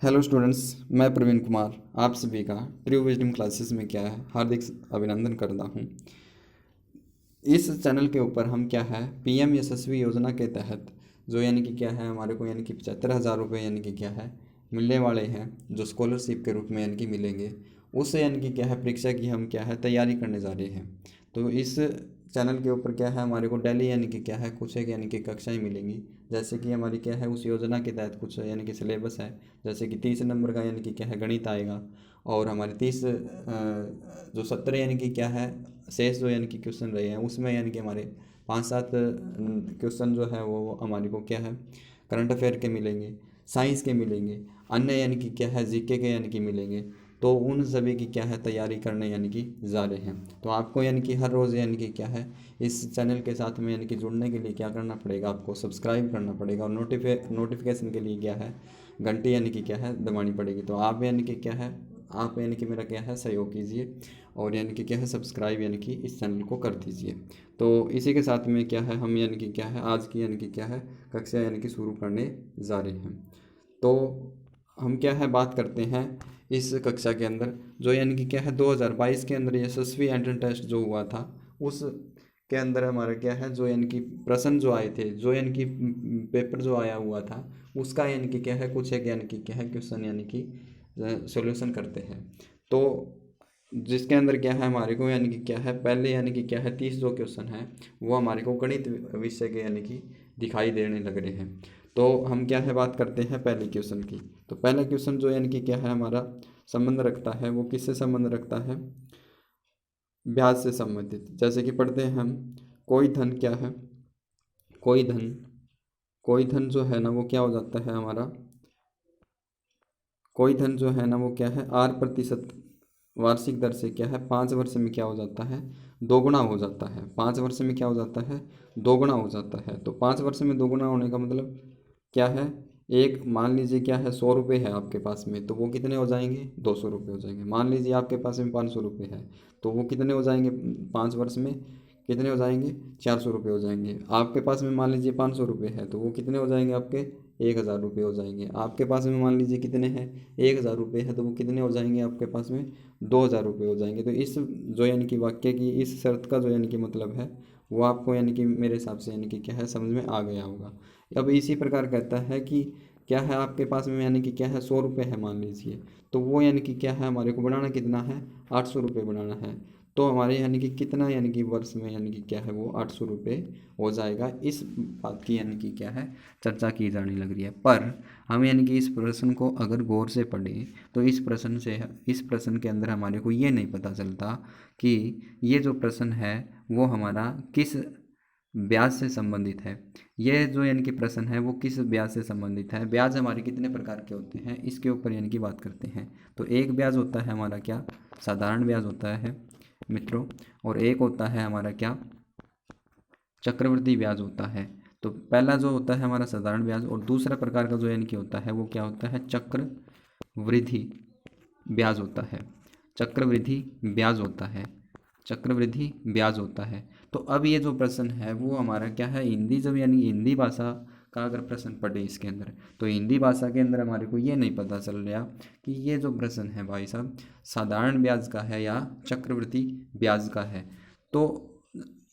Hello students, मैं प्रवीण कुमार आप सभी का ट्रू विजडम क्लासेस में क्या है हार्दिक अभिनंदन करता हूँ। इस चैनल के ऊपर हम क्या है पीएम यशस्वी योजना के तहत जो यानी कि क्या है हमारे को यानी कि 75,000 रुपये यानी कि क्या है मिलने वाले हैं, जो स्कॉलरशिप के रूप में यानी कि मिलेंगे, उससे यानी कि क्या है परीक्षा की हम क्या है तैयारी करने जा रहे हैं। तो इस चैनल के ऊपर क्या है हमारे को डेली यानी कि क्या है कुछ एक यानी कि कक्षाएं मिलेंगी। जैसे कि हमारी क्या है उस योजना के तहत कुछ यानी कि सिलेबस है। जैसे कि 30 नंबर का यानी कि क्या है गणित आएगा, और हमारे 30 जो 17 यानी कि क्या है शेष जो यानी कि क्वेश्चन रहे हैं उसमें यानी कि हमारे 5-7 क्वेश्चन जो है वो हमारे को क्या है करंट अफेयर के मिलेंगे, साइंस के मिलेंगे, अन्य यानी कि क्या है जीके के यानी कि मिलेंगे। तो उन सभी की क्या है तैयारी करने यानी कि जा रहे हैं। तो आपको यानी कि हर रोज़ यानी कि क्या है इस चैनल के साथ में यानी कि जुड़ने के लिए क्या करना पड़ेगा, आपको सब्सक्राइब करना पड़ेगा, और नोटिफिकेशन के लिए क्या है घंटी यानी कि क्या है दबानी पड़ेगी। तो आप यानी कि क्या है आप यानी कि मेरा क्या है सहयोग कीजिए, और यानी कि क्या है सब्सक्राइब यानी कि इस चैनल को कर दीजिए। तो इसी के साथ में क्या है हम यानी कि क्या है आज की यानी कि क्या है कक्षा यानी कि शुरू करने जा रहे हैं। तो हम क्या है बात करते हैं इस कक्षा के अंदर जो यानी कि क्या है 2022 के अंदर यशस्वी एंट्रेंस टेस्ट जो हुआ था, उस के अंदर हमारा क्या है जो यानी कि प्रश्न जो आए थे, जो यानी कि पेपर जो आया हुआ था उसका यानी कि क्या है कुछ एक यानी कि क्या है क्वेश्चन यानी कि सॉल्यूशन करते हैं। तो जिसके अंदर क्या है हमारे को यानी कि क्या है पहले यानी कि क्या है 30 जो क्वेश्चन है वो हमारे को गणित विषय के यानी कि दिखाई देने लग रहे हैं। तो हम क्या है बात करते हैं पहले क्वेश्चन की। तो पहला क्वेश्चन जो यानी कि क्या है हमारा संबंध रखता है, वो किससे संबंध रखता है, ब्याज से संबंधित। जैसे कि पढ़ते हैं हम, कोई धन क्या है, कोई धन कोई धन जो है ना वो क्या हो जाता है हमारा, कोई धन जो है ना वो क्या है 8% वार्षिक दर से क्या है 5 वर्ष में क्या हो जाता है दोगुना हो जाता है। 5 वर्ष में क्या हो जाता है दोगुना हो जाता है। तो 5 वर्ष में दोगुना होने का मतलब क्या है, एक मान लीजिए क्या है 100 रुपये है आपके पास में, तो वो कितने हो जाएंगे 200 रुपये हो जाएंगे। मान लीजिए आपके पास में 500 रुपये है, तो वो कितने हो जाएंगे 5 वर्ष में, कितने हो जाएंगे 400 रुपये हो जाएंगे। आपके पास में मान लीजिए 500 रुपये है, तो वो कितने हो जाएंगे आपके 1,000 रुपये हो जाएंगे। आपके पास में मान लीजिए कितने हैं 1,000 रुपये है, तो वो कितने हो जाएंगे आपके पास में 2,000 रुपये हो जाएंगे। तो इस जो यानी कि वाक्य की इस शर्त का जो यानी कि मतलब है वो आपको यानी कि मेरे हिसाब से यानी कि क्या है समझ में आ गया होगा। अब इसी प्रकार कहता है कि क्या है आपके पास में यानी कि क्या है 100 रुपये है मान लीजिए, तो वो यानी कि क्या है हमारे को बनाना कितना है 800 रुपये बनाना है। तो हमारे यानी कि कितना यानी कि वर्ष में यानी कि क्या है वो 800 रुपये हो जाएगा। इस बात की यानी कि क्या है चर्चा की जाने लग रही है। पर हम यानी कि इस प्रश्न को अगर गौर से पढ़ें तो इस प्रश्न के अंदर हमारे को ये नहीं पता चलता कि ये जो प्रश्न है वो हमारा किस ब्याज से संबंधित है। यह जो यानी कि प्रश्न है वो किस ब्याज से संबंधित है, ब्याज हमारे कितने प्रकार के होते हैं इसके ऊपर यानी कि बात करते हैं। तो एक ब्याज होता है हमारा क्या साधारण ब्याज होता है मित्रों, और एक होता है हमारा क्या चक्रवृद्धि ब्याज होता है। तो पहला जो होता है हमारा साधारण ब्याज, और दूसरा प्रकार का जो यानी कि होता है वो क्या होता है चक्रवृद्धि ब्याज होता है। चक्रवृद्धि ब्याज होता है, चक्रवृद्धि ब्याज होता है। तो अब ये जो प्रश्न है वो हमारा क्या है हिंदी, जब यानी हिंदी भाषा का अगर प्रश्न पढ़े इसके अंदर, तो हिंदी भाषा के अंदर हमारे को ये नहीं पता चल रहा कि ये जो प्रश्न है भाई साहब साधारण ब्याज का है या चक्रवृद्धि ब्याज का है। तो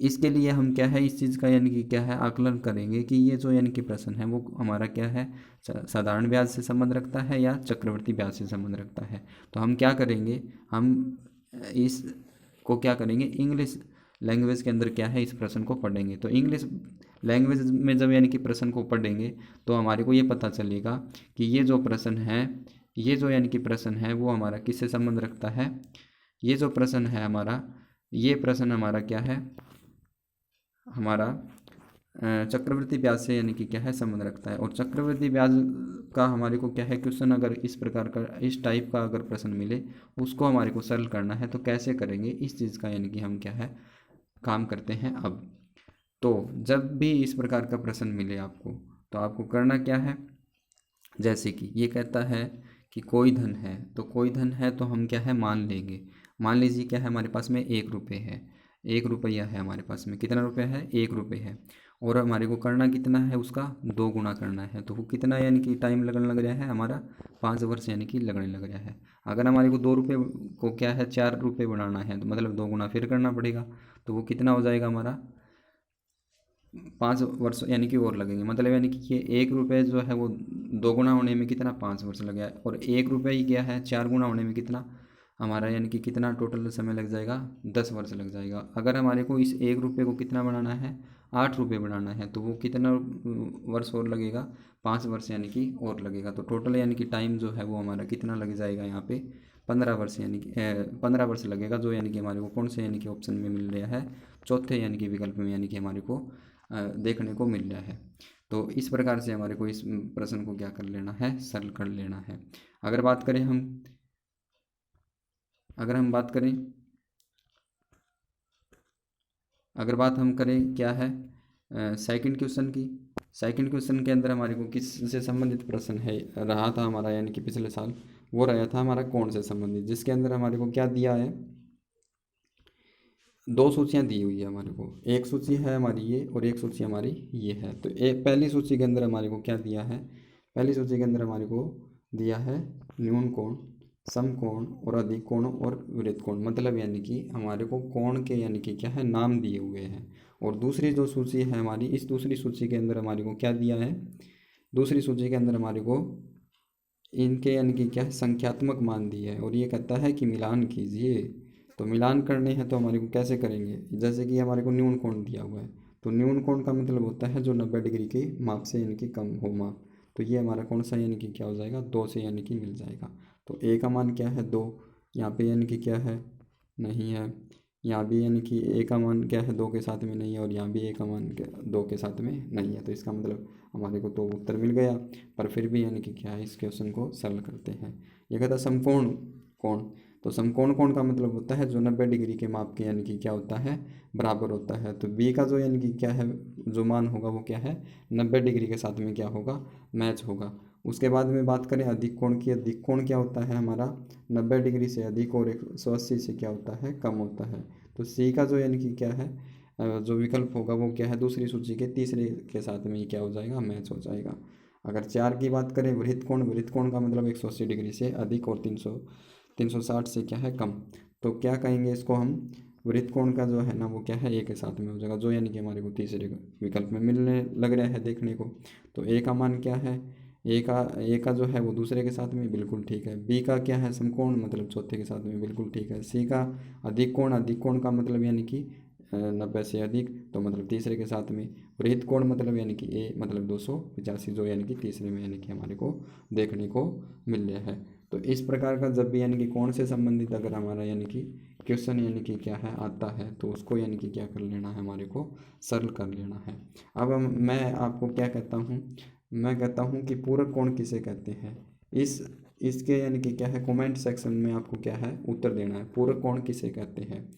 इसके लिए हम क्या है इस चीज़ का यानी कि क्या है आकलन करेंगे कि ये जो यानी कि प्रश्न है वो हमारा क्या है साधारण ब्याज से संबंध रखता है या चक्रवृद्धि ब्याज से संबंध रखता है। तो हम क्या करेंगे, हम इस को क्या करेंगे इंग्लिश लैंग्वेज के अंदर क्या है इस प्रश्न को पढ़ेंगे। तो इंग्लिश लैंग्वेज में जब यानी कि प्रश्न को पढ़ेंगे तो हमारे को ये पता चलेगा कि ये जो प्रश्न है, ये जो यानी कि प्रश्न है वो हमारा किससे संबंध रखता है। ये जो प्रश्न है हमारा, ये प्रश्न हमारा क्या है हमारा चक्रवृद्धि ब्याज से यानी कि क्या है संबंध रखता है। और चक्रवृद्धि ब्याज का हमारे को क्या है क्वेश्चन अगर इस प्रकार का इस टाइप का अगर प्रश्न मिले उसको हमारे को सरल करना है, तो कैसे करेंगे इस चीज़ का यानी कि हम क्या है काम करते हैं। अब तो जब भी इस प्रकार का प्रश्न मिले आपको, तो आपको करना क्या है, जैसे कि ये कहता है कि कोई धन है, तो कोई धन है तो हम क्या है मान लेंगे। मान लीजिए क्या है हमारे पास में 1 रुपये है, 1 रुपया है हमारे पास में, कितना रुपया है 1 रुपये है। और हमारे को करना कितना है, उसका 2 गुना करना है। तो वो कितना यानी कि टाइम लगने लग रहा है हमारा, 5 वर्ष यानी कि लगने लग रहा है। अगर हमारे को 2 रुपये को क्या है 4 रुपये बनाना है, तो मतलब 2 गुना फिर करना पड़ेगा। तो वो कितना हो जाएगा हमारा, 5 वर्ष यानी कि और लगेंगे। मतलब यानी कि ये 1 रुपये जो है वो 2 गुना होने में कितना 5 वर्ष लग गया, और 1 रुपये ही क्या है 4 गुना होने में कितना हमारा यानी कि कितना टोटल समय लग जाएगा, 10 वर्ष लग जाएगा। अगर हमारे को इस 1 रुपये को कितना बनाना है, 8 रुपये बनाना है, तो वो कितना वर्ष और लगेगा, 5 वर्ष यानी कि और लगेगा। तो टोटल यानी कि टाइम जो है वो हमारा कितना लग जाएगा यहाँ पे, 15 वर्ष यानी कि 15 वर्ष लगेगा, जो यानी कि हमारे को कौन से यानी कि ऑप्शन में मिल रहा है, चौथे यानी कि विकल्प में यानी कि हमारे को देखने को मिल रहा है। तो इस प्रकार से हमारे को इस प्रश्न को क्या कर लेना है, सरल कर लेना है। अगर बात करें हम अगर हम बात करें अगर बात हम करें क्या है सेकंड क्वेश्चन की। सेकंड क्वेश्चन के अंदर हमारे को किस से संबंधित प्रश्न है रहा था हमारा, यानी कि पिछले साल वो रहा था हमारा कौन से संबंधित, जिसके अंदर हमारे को क्या दिया है, 2 सूचियाँ दी हुई है हमारे को। एक सूची है हमारी ये, और एक सूची हमारी ये है। तो एक पहली सूची के अंदर हमारे को क्या दिया है, पहली सूची के अंदर हमारे को दिया है न्यून कोण, समकोण और अधिक कोण और वृत्त कोण। मतलब यानी कि हमारे को कोण के यानी कि क्या है नाम दिए हुए हैं। और दूसरी जो सूची है हमारी, इस दूसरी सूची के अंदर हमारे को क्या दिया है, दूसरी सूची के अंदर हमारे को इनके यानी कि क्या है संख्यात्मक मान दिए है, और ये कहता है कि मिलान कीजिए। तो मिलान करने हैं तो हमारे को कैसे करेंगे, जैसे कि हमारे को न्यून कोण दिया हुआ है, तो न्यून कोण का मतलब होता है जो 90 डिग्री के माप से यानी कि कम हो माप। तो ये हमारा कौन सा यानी कि क्या हो जाएगा, 2 से यानी कि मिल जाएगा। तो ए का मान क्या है 2, यहाँ पे यानी कि क्या है नहीं है, यहाँ भी यानी कि ए का मान क्या है 2 के साथ में नहीं है, और यहाँ भी ए का मान 2 के साथ में नहीं है। तो इसका मतलब हमारे को तो उत्तर मिल गया। पर फिर भी यानी कि क्या है इस क्वेश्चन को सरल करते हैं। ये कहता है समकोण कोण। तो समकोण कोण का मतलब होता है जो 90 डिग्री के माप के यानी कि क्या होता है बराबर होता है। तो बी का जो यानी कि क्या है जो मान होगा वो क्या है 90 डिग्री के साथ में क्या होगा, मैच होगा। उसके बाद में बात करें अधिक कोण की। अधिक कोण क्या होता है हमारा 90 डिग्री से अधिक और 180 से क्या होता है कम होता है। तो सी का जो यानी कि क्या है जो विकल्प होगा वो क्या है दूसरी सूची के तीसरे के साथ में ही क्या हो जाएगा, मैच हो जाएगा। अगर 4 की बात करें वृत्त कोण, वृत्त कोण का मतलब 180 डिग्री से अधिक और 360 से क्या है कम। तो क्या कहेंगे इसको हम, वृत्त कोण का जो है ना वो क्या है ए के साथ में हो जाएगा, जो यानी कि हमारे को तीसरे विकल्प में मिलने लग रहा है देखने को। तो ए का मान क्या है, ए का जो है वो दूसरे के साथ में बिल्कुल ठीक है। बी का क्या है समकोण, मतलब चौथे के साथ में बिल्कुल ठीक है। सी का अधिक कोण, अधिक कोण का मतलब यानी कि 90 से अधिक, तो मतलब तीसरे के साथ में। वृत्त कोण मतलब यानी कि ए मतलब 285, जो यानी कि तीसरे में यानी कि हमारे को देखने को मिल रहा है। तो इस प्रकार का जब भी यानी कि कौन से संबंधित अगर हमारा यानी कि क्वेश्चन यानी कि क्या है आता है, तो उसको यानी कि क्या कर लेना है, हमारे को सरल कर लेना है। अब मैं आपको क्या कहता हूँ, मैं कहता हूँ कि पूरक कोण किसे कहते हैं। इसके यानी कि क्या है कमेंट सेक्शन में आपको क्या है उत्तर देना है, पूरक कोण किसे कहते हैं।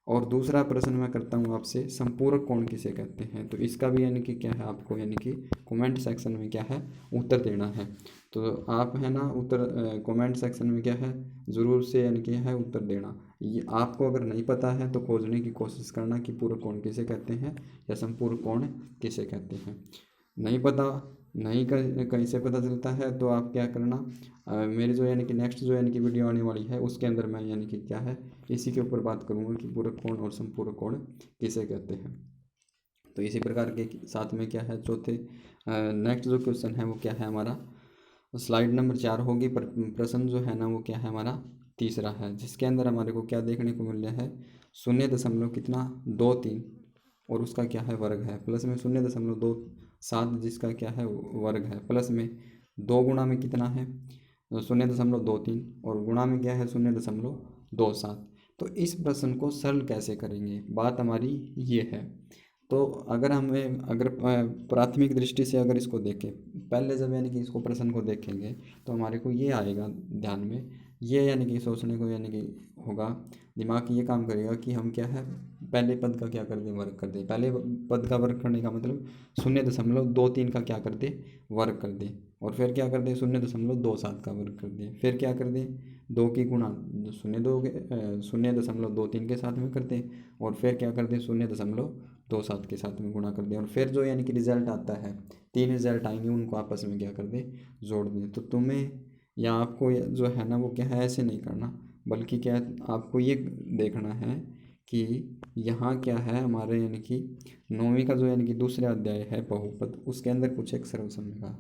और दूसरा प्रश्न मैं करता हूँ आपसे, संपूरक कोण किसे कहते हैं। तो इसका भी यानी कि क्या है आपको यानी कि कमेंट सेक्शन में क्या है उत्तर देना है। तो आप है ना उत्तर कमेंट सेक्शन में क्या है ज़रूर से यानी कि है उत्तर देना। ये आपको अगर नहीं पता है तो खोजने की कोशिश करना कि पूरक कोण किसे कहते हैं या संपूरक कोण किसे कहते हैं। नहीं पता, नहीं कहीं से पता चलता है तो आप क्या करना, मेरे जो यानी कि नेक्स्ट जो यानी कि वीडियो आने वाली है उसके अंदर मैं यानी कि क्या है इसी के ऊपर बात करूँगा कि पूरक कोण और संपूरक कोण किसे कहते हैं। तो इसी प्रकार के साथ में क्या है चौथे नेक्स्ट जो क्वेश्चन है वो क्या है हमारा स्लाइड नंबर 4 होगी, पर प्रश्न जो है ना वो क्या है हमारा तीसरा है, जिसके अंदर हमारे को क्या देखने को मिल रहा है 0 कितना 23 और उसका क्या है वर्ग है, प्लस में 0.27 जिसका क्या है वर्ग है, प्लस में 2 गुणा में कितना है 0.23 और गुणा में क्या है 0.27। तो इस प्रश्न को सरल कैसे करेंगे, बात हमारी ये है। तो अगर हमें अगर प्राथमिक दृष्टि से अगर इसको देखें, पहले जब यानी कि इसको प्रश्न को देखेंगे तो हमारे को ये आएगा ध्यान में, ये यानी कि सोचने को यानी कि होगा, दिमाग ये काम करेगा कि हम क्या है पहले पद का क्या कर दें वर्ग कर दें। पहले पद का वर्ग करने का मतलब 0.23 का क्या कर दें वर्ग कर दें, और फिर क्या कर दें 0.27 का वर्ग कर दें, फिर क्या कर दें 2 की गुणा 0.23 के साथ में कर दें, और फिर क्या कर दें दो 7 के साथ में गुणा कर दिया, और फिर जो यानी कि रिजल्ट आता है, 3 रिजल्ट आएंगे उनको आपस में क्या कर दे, जोड़ दें। तो तुम्हें या आपको जो है ना वो क्या है, ऐसे नहीं करना, बल्कि क्या है, आपको ये देखना है कि यहाँ क्या है हमारे यानी कि 9वीं का जो यानी कि दूसरा अध्याय है बहुपद, उसके अंदर कुछ एक सर्वसम्मिका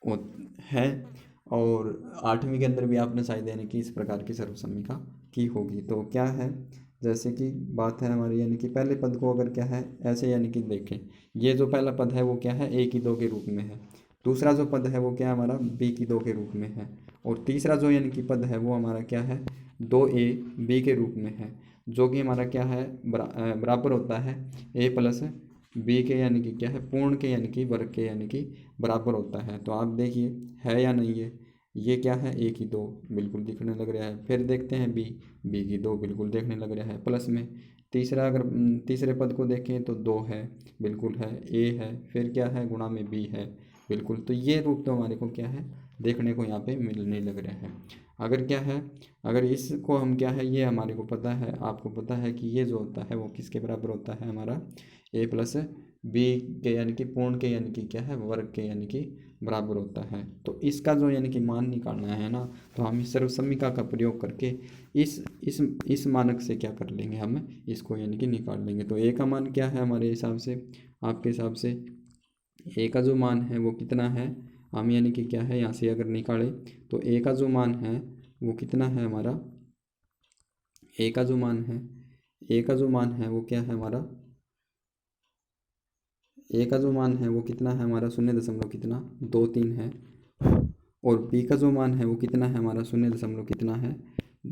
वो है, और 8वीं के अंदर भी आपने शायद यानी कि इस प्रकार की सर्वसम्मिका की होगी। तो क्या है, जैसे कि बात है हमारी यानी कि पहले पद को अगर क्या है ऐसे यानी कि देखें, ये जो पहला पद है वो क्या है a की 2 के रूप में है, दूसरा जो पद है वो क्या है हमारा b की 2 के रूप में है, और तीसरा जो यानी कि पद है वो हमारा क्या है 2a b के रूप में है, जो कि हमारा क्या है बराबर होता है a प्लस बी के यानी कि क्या है पूर्ण के यानी कि वर्ग के यानी कि बराबर होता है। तो आप देखिए है या नहीं है, ये क्या है a की 2 बिल्कुल दिखने लग रहा है, फिर देखते हैं b की 2 बिल्कुल देखने लग रहा है, प्लस में तीसरा अगर तीसरे पद को देखें तो 2 है बिल्कुल है, a है, फिर क्या है गुणा में b है बिल्कुल। तो ये रूप तो हमारे को क्या है देखने को यहाँ पे मिलने लग रहा है। अगर क्या है, अगर इसको हम क्या है, ये हमारे को पता है, आपको पता है कि ये जो होता है वो किसके बराबर होता है हमारा a प्लस बी के यानी कि पूर्ण के यानी कि क्या है वर्ग के यानी कि बराबर होता है। तो इसका जो यानी कि मान निकालना है ना, तो हम इस सर्वसम्मिका का प्रयोग करके इस मानक से क्या कर लेंगे, हम इसको यानी कि निकाल लेंगे। तो a का मान क्या है हमारे हिसाब से, आपके हिसाब से a का जो मान है वो कितना है, हम यानी कि क्या है यहाँ से अगर निकालें तो a का जो मान है वो कितना है हमारा, a का जो मान है, a का जो मान है वो क्या है हमारा, a का जो मान है वो कितना है हमारा 0 कितना 23 है, और b का जो मान है वो कितना है हमारा 0 कितना है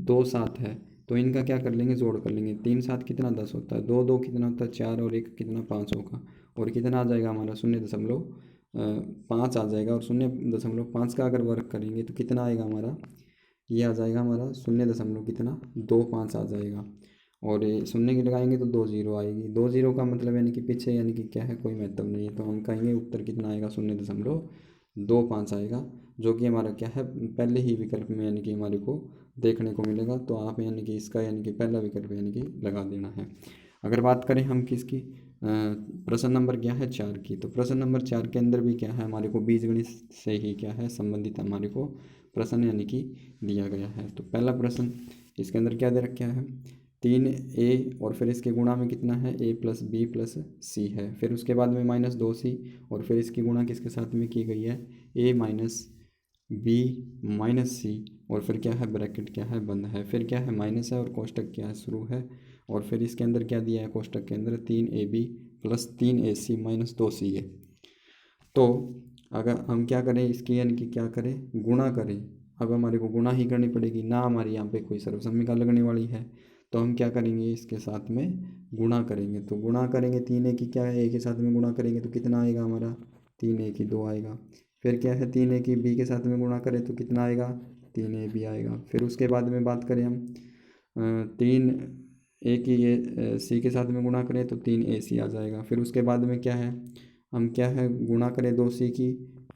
27 है। तो इनका क्या कर लेंगे, जोड़ कर लेंगे, 3 7 कितना 10 होता है, 2 2 कितना होता है 4, और 1 कितना 5 होगा, और कितना आ जाएगा हमारा 0.5 आ जाएगा, और 0.5 का अगर वर्ग करेंगे तो कितना आएगा हमारा, ये आ जाएगा हमारा 0 कितना 2 5 आ जाएगा, और ये शून्य की लगाएंगे तो 2 0 आएगी, 2 0 का मतलब यानी कि पीछे यानी कि क्या है कोई महत्व नहीं है, तो हम कहेंगे उत्तर कितना आएगा 0.25 आएगा, जो कि हमारा क्या है पहले ही विकल्प में यानी कि हमारे को देखने को मिलेगा। तो आप यानी कि इसका यानी कि पहला विकल्प यानी कि लगा देना है। अगर बात करें हम किसकी, प्रश्न नंबर क्या है 4 की, तो प्रश्न नंबर 4 के अंदर भी क्या है हमारे को बीजगणित से ही क्या है संबंधित हमारे को प्रश्न यानी कि दिया गया है। तो पहला प्रश्न इसके अंदर क्या दे रखा है, 3a और फिर इसके गुणा में कितना है a प्लस बी प्लस सी है, फिर उसके बाद में -2c, और फिर इसकी गुणा किसके साथ में की गई है a माइनस बी माइनस सी, और फिर क्या है ब्रैकेट क्या है बंद है, फिर क्या है माइनस है और कोष्टक क्या है शुरू है, और फिर इसके अंदर क्या दिया है कोष्टक के अंदर 3ab plus 3ac minus 2c है। तो अगर हम क्या करें इसकी यानी कि क्या करें गुणा करें, अब हमारे को गुणा ही करनी पड़ेगी ना, हमारे यहाँ पे कोई सर्वसम्मिका लगने वाली है, तो हम क्या करेंगे इसके साथ में गुणा करेंगे। तो गुणा करेंगे 3a की क्या है a के साथ में गुणा करेंगे तो कितना आएगा हमारा 3a की 2 आएगा, फिर क्या है 3a की b के साथ में गुणा करें तो कितना आएगा 3ab आएगा, फिर उसके बाद में बात करें हम 3a की ये c के साथ में गुणा करें तो 3ac आ जाएगा, फिर उसके बाद में क्या है हम क्या है गुणा करें 2c की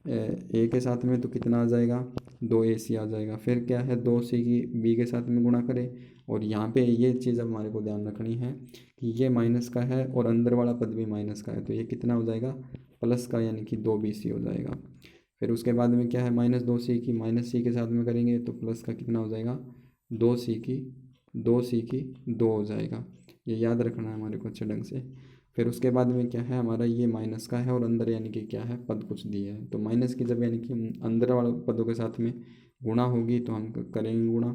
a के साथ में तो कितना आ जाएगा 2ac आ जाएगा, फिर क्या है 2c की b के साथ में गुणा करें, और यहाँ पे ये चीज़ अब हमारे को ध्यान रखनी है कि ये माइनस का है और अंदर वाला पद भी माइनस का है, तो ये कितना हो जाएगा प्लस का यानी कि 2bc हो जाएगा। फिर उसके बाद में क्या है -2c की माइनस सी के साथ में करेंगे तो प्लस का कितना हो जाएगा 2c की 2 हो जाएगा, ये याद रखना है हमारे को अच्छे ढंग से। फिर उसके बाद में क्या है हमारा ये माइनस का है और अंदर यानी कि क्या है पद कुछ दिया है, तो माइनस की जब यानी कि अंदर वाले पदों के साथ में गुणा होगी तो हम करेंगे गुणा,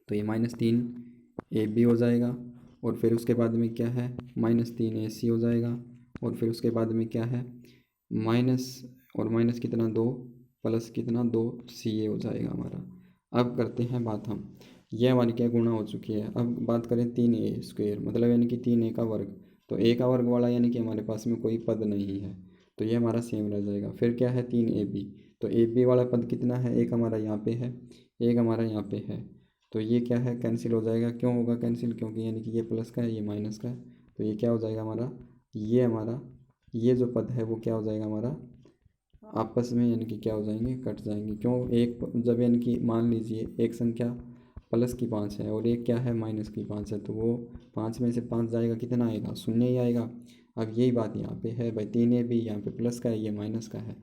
तो ये -3ab हो जाएगा, और फिर उसके बाद में क्या है -3ac हो जाएगा, और फिर उसके बाद में क्या है माइनस और माइनस कितना 2 प्लस कितना 2ca हो जाएगा हमारा। अब करते हैं बात हम, ये हमारी क्या गुणा हो चुकी है, अब बात करें 3a² मतलब यानी कि 3a का वर्ग, तो a का वर्ग वाला यानी कि हमारे पास में कोई पद नहीं है, तो ये हमारा सेम रह जाएगा। फिर क्या है 3ab, तो ab वाला पद कितना है एक हमारा यहाँ पे है एक हमारा यहाँ पे है, तो ये क्या है कैंसिल हो जाएगा, क्यों होगा कैंसिल क्योंकि यानी कि ये प्लस का है ये माइनस का है, तो ये क्या हो जाएगा हमारा ये जो पद है वो क्या हो जाएगा हमारा आपस में यानी कि क्या हो जाएंगे कट जाएंगे, क्यों एक जब यानी कि मान लीजिए एक संख्या प्लस की 5 है और एक क्या है माइनस की 5 है, तो वो 5 में से 5 जाएगा कितना आएगा, शून्य ही आएगा। अब यही बात यहाँ पे है भाई, 3 भी यहाँ पे प्लस का है, ये माइनस का है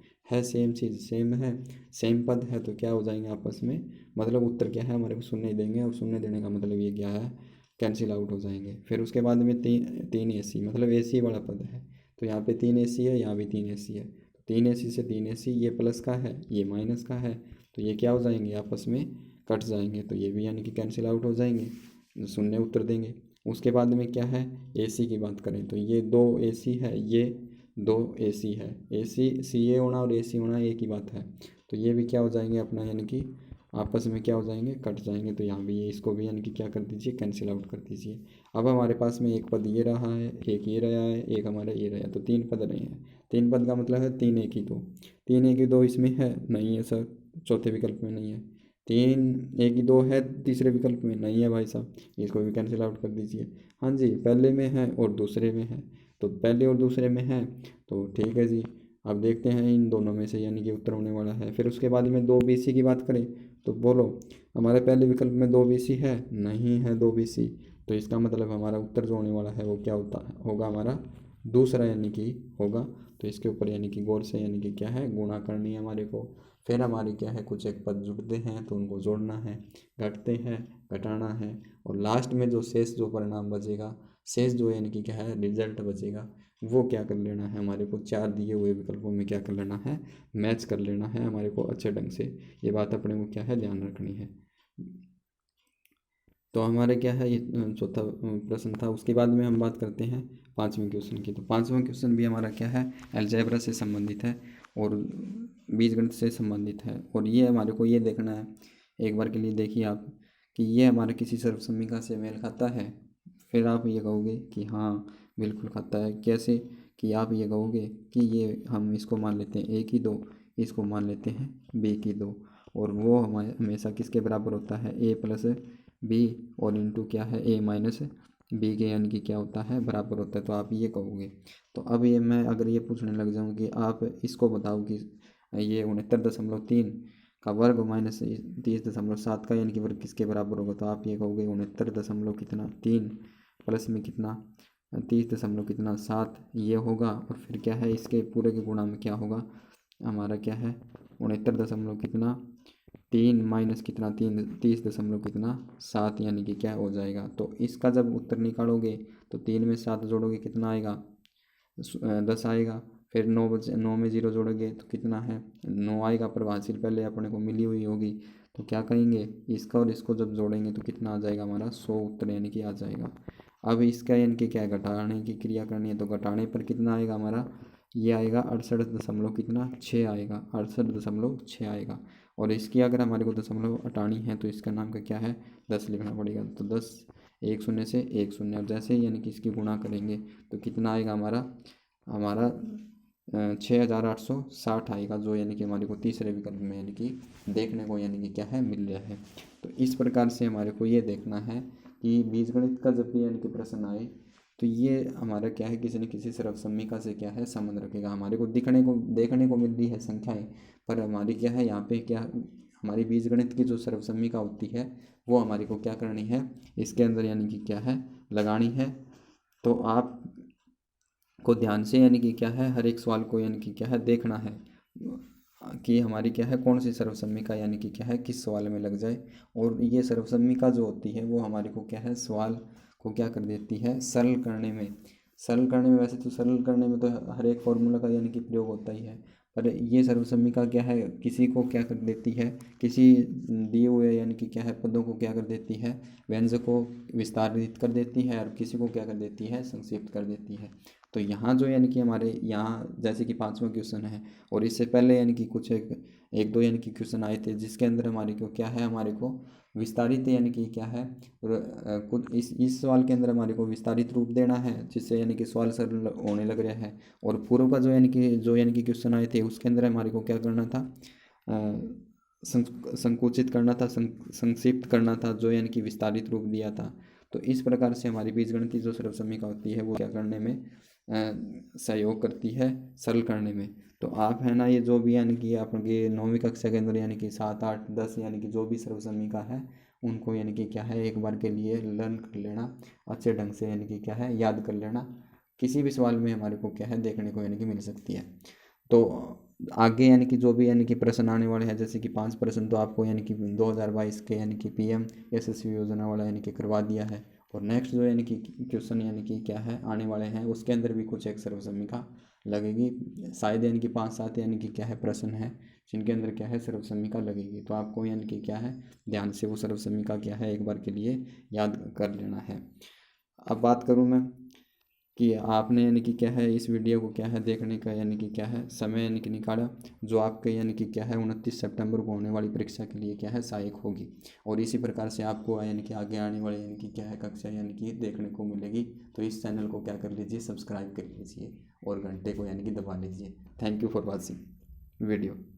सेम चीज़, सेम है, सेम पद है, तो क्या हो जाएंगे आपस में, मतलब उत्तर क्या है हमारे को शून्य ही देंगे, और शून्य देने का मतलब ये क्या है, कैंसिल आउट हो जाएंगे। फिर उसके बाद में तीन AC, मतलब AC वाला पद है, तो यहाँ पे 3 AC है, यहाँ भी 3 AC है, तो 3 AC से 3 AC, ये प्लस का है ये माइनस का है, तो ये क्या हो जाएंगे आपस में कट जाएंगे, तो ये भी यानी कि कैंसिल आउट हो जाएंगे, शून्य उत्तर देंगे। उसके बाद में क्या है, AC की बात करें तो ये 2 AC है, ये 2 AC है, AC CA होना और AC होना एक ही बात है, तो ये भी क्या हो जाएंगे अपना यानी कि आपस में क्या हो जाएंगे, कट जाएंगे। तो यहाँ भी ये इसको भी यानी कि क्या कर दीजिए, कैंसिल आउट कर दीजिए। अब हमारे पास में एक पद ये रहा है, एक ये रहा है, एक हमारा ये रहा है, तो 3 पद रहे हैं। 3 पद का मतलब है 3 1 2, 3 1 2 इसमें है नहीं है सर, चौथे विकल्प में नहीं है। 3 1 2 है तीसरे विकल्प में नहीं है भाई साहब, इसको भी कैंसिल आउट कर दीजिए। हाँ जी, पहले में है और दूसरे में है, तो पहले और दूसरे में है तो ठीक है जी। अब देखते हैं इन दोनों में से यानी कि उत्तर होने वाला है। फिर उसके बाद में 2 BC की बात करें तो बोलो, हमारे पहले विकल्प में 2 BC है नहीं है 2 BC, तो इसका मतलब हमारा उत्तर जो होने वाला है वो क्या होता है, होगा हमारा दूसरा यानी कि होगा। तो इसके ऊपर यानी कि गौर से यानी कि क्या है, गुणा करनी है हमारे को। फिर हमारी क्या है, कुछ एक पद जुड़ते हैं तो उनको जोड़ना है, घटते हैं घटाना है, और लास्ट में जो शेष जो परिणाम बचेगा, शेष जो यानी कि क्या है रिजल्ट बचेगा, वो क्या कर लेना है हमारे को, 4 दिए हुए विकल्पों में क्या कर लेना है, मैच कर लेना है हमारे को अच्छे ढंग से। ये बात अपने को क्या है ध्यान रखनी है। तो हमारे क्या है ये चौथा प्रश्न था। उसके बाद में हम बात करते हैं 5वें क्वेश्चन की। तो 5वां क्वेश्चन भी हमारा क्या है, अलजेब्रा से संबंधित है और बीजगणित से संबंधित है, और ये हमारे को ये देखना है, एक बार के लिए देखिए आप, कि ये हमारे किसी सर्वसम्मिका से मेल खाता है। फिर आप ये कहोगे कि हाँ बिल्कुल खाता है। कैसे, कि आप ये कहोगे कि ये हम इसको मान लेते हैं A की 2, इसको मान लेते हैं B की 2, और वो हमारे हमेशा किसके बराबर होता है, A प्लस B और इंटू क्या है A माइनस B के यानी कि क्या होता है बराबर होता है, तो आप ये कहोगे। तो अब ये मैं अगर ये पूछने लग जाऊँ कि आप इसको बताओ कि ये 69.3 का वर्ग माइनस 30.7 का यानी कि वर्ग किसके बराबर होगा, तो आप ये कहोगे 69 दशमलव कितना 3 प्लस में कितना 30.7 ये होगा, और फिर क्या है इसके पूरे के गुणा में क्या होगा हमारा क्या है 69 दशमलव कितना 3 माइनस कितना 30.7 यानी कि क्या हो जाएगा। तो इसका जब उत्तर निकालोगे तो 3 में 7 जोड़ोगे कितना आएगा 10 आएगा। फिर 9 में 0 जोड़ोगे तो कितना है 9 आएगा, प्रभावशील पहले अपने को मिली हुई होगी, तो क्या कहेंगे इसका और इसको जब जोड़ेंगे तो कितना आ जाएगा हमारा 100 उत्तर यानी कि आ जाएगा। अब इसका यानी कि क्या है घटाने की क्रिया करनी है, तो घटाने पर कितना आएगा हमारा, ये आएगा 68 दशमलव कितना 6 आएगा, 68.6 आएगा। और इसकी अगर हमारे को दशमलव हटानी है तो इसका नाम का क्या है 10 लिखना पड़ेगा, तो 10 एक शून्य से एक शून्य, और जैसे यानी कि इसकी गुणा करेंगे तो कितना आएगा हमारा 6860 आएगा, जो यानी कि हमारे को तीसरे विकल्प में यानी कि देखने को यानी कि क्या है मिल रहा है। तो इस प्रकार से हमारे को ये देखना है कि बीजगणित का जब भी यानी कि प्रश्न आए तो ये हमारा क्या है किसी न किसी सर्वसम्मिका से क्या है संबंध रखेगा। हमारे को देखने को मिल रही है संख्याएं, पर हमारी क्या है यहाँ पे क्या हमारी बीजगणित की जो सर्वसम्मिका होती है वो हमारे को क्या करनी है इसके अंदर यानी कि क्या है लगानी है। तो आप को ध्यान से यानी कि क्या है हर एक सवाल को यानी कि क्या है देखना है कि हमारी क्या है कौन सी सर्वसम्मिका यानी कि क्या है किस सवाल में लग जाए। और ये सर्वसम्मिका जो होती है वो हमारे को क्या है सवाल को क्या कर देती है सरल करने में। वैसे तो सरल करने में तो हर एक फॉर्मूला का यानी कि प्रयोग होता ही है, पर ये सर्वसम्मिका क्या है किसी को क्या कर देती है, किसी दिए हुए यानी कि क्या है पदों को क्या कर देती है व्यंजक को विस्तारित कर देती है, और किसी को क्या कर देती है संक्षिप्त कर देती है। तो यहाँ जो यानी कि हमारे यहाँ जैसे कि 5वां क्वेश्चन है, और इससे पहले यानी कि कुछ एक दो यानी कि क्वेश्चन आए थे जिसके अंदर हमारे को क्या है हमारे को विस्तारित यानी कि क्या है कुछ इस सवाल के अंदर हमारे को विस्तारित रूप देना है जिससे यानी कि सवाल सरल होने लग रहा है। और पूर्व का जो यानी कि क्वेश्चन आए थे उसके अंदर हमारे को क्या करना था संकुचित करना था, संक्षिप्त करना था, जो यानी कि विस्तारित रूप दिया था। तो इस प्रकार से हमारी बीजगणित की जो सर्वसम्मिका होती है वो क्या करने में सहयोग करती है सरल करने में। तो आप है ना ये जो भी यानी कि आपके 9वीं कक्षा के अंदर यानी कि 7 8 10 यानी कि जो भी सर्वसम्मिका है उनको यानी कि क्या है एक बार के लिए लर्न कर लेना अच्छे ढंग से, यानी कि क्या है याद कर लेना। किसी भी सवाल में हमारे को क्या है देखने को यानी कि मिल सकती है। तो आगे यानी कि जो भी यानी कि प्रश्न आने वाले हैं, जैसे कि 5 प्रश्न तो आपको यानी कि 2022 के यानी कि पीएम यशस्वी योजना वाला यानी कि करवा दिया है। और नेक्स्ट जो यानी कि क्वेश्चन यानी कि क्या है आने वाले हैं, उसके अंदर भी कुछ एक सर्वसम्मिका लगेगी शायद, यानी कि 5-7 यानी कि क्या है प्रश्न है जिनके अंदर क्या है सर्वसम्मिका लगेगी। तो आपको यानी कि क्या है ध्यान से वो सर्वसम्मिका क्या है एक बार के लिए याद कर लेना है। अब बात करूँ मैं कि आपने यानी कि क्या है इस वीडियो को क्या है देखने का यानी कि क्या है समय यानी कि निकाला, जो आपके यानी कि क्या है 29 सितंबर को होने वाली परीक्षा के लिए क्या है सहायक होगी। और इसी प्रकार से आपको यानी कि आगे आने वाले यानी कि क्या है कक्षा यानी कि देखने को मिलेगी। तो इस चैनल को क्या कर लीजिए सब्सक्राइब कर लीजिए और घंटे को यानी कि दबा लीजिए। Thank you for watching video.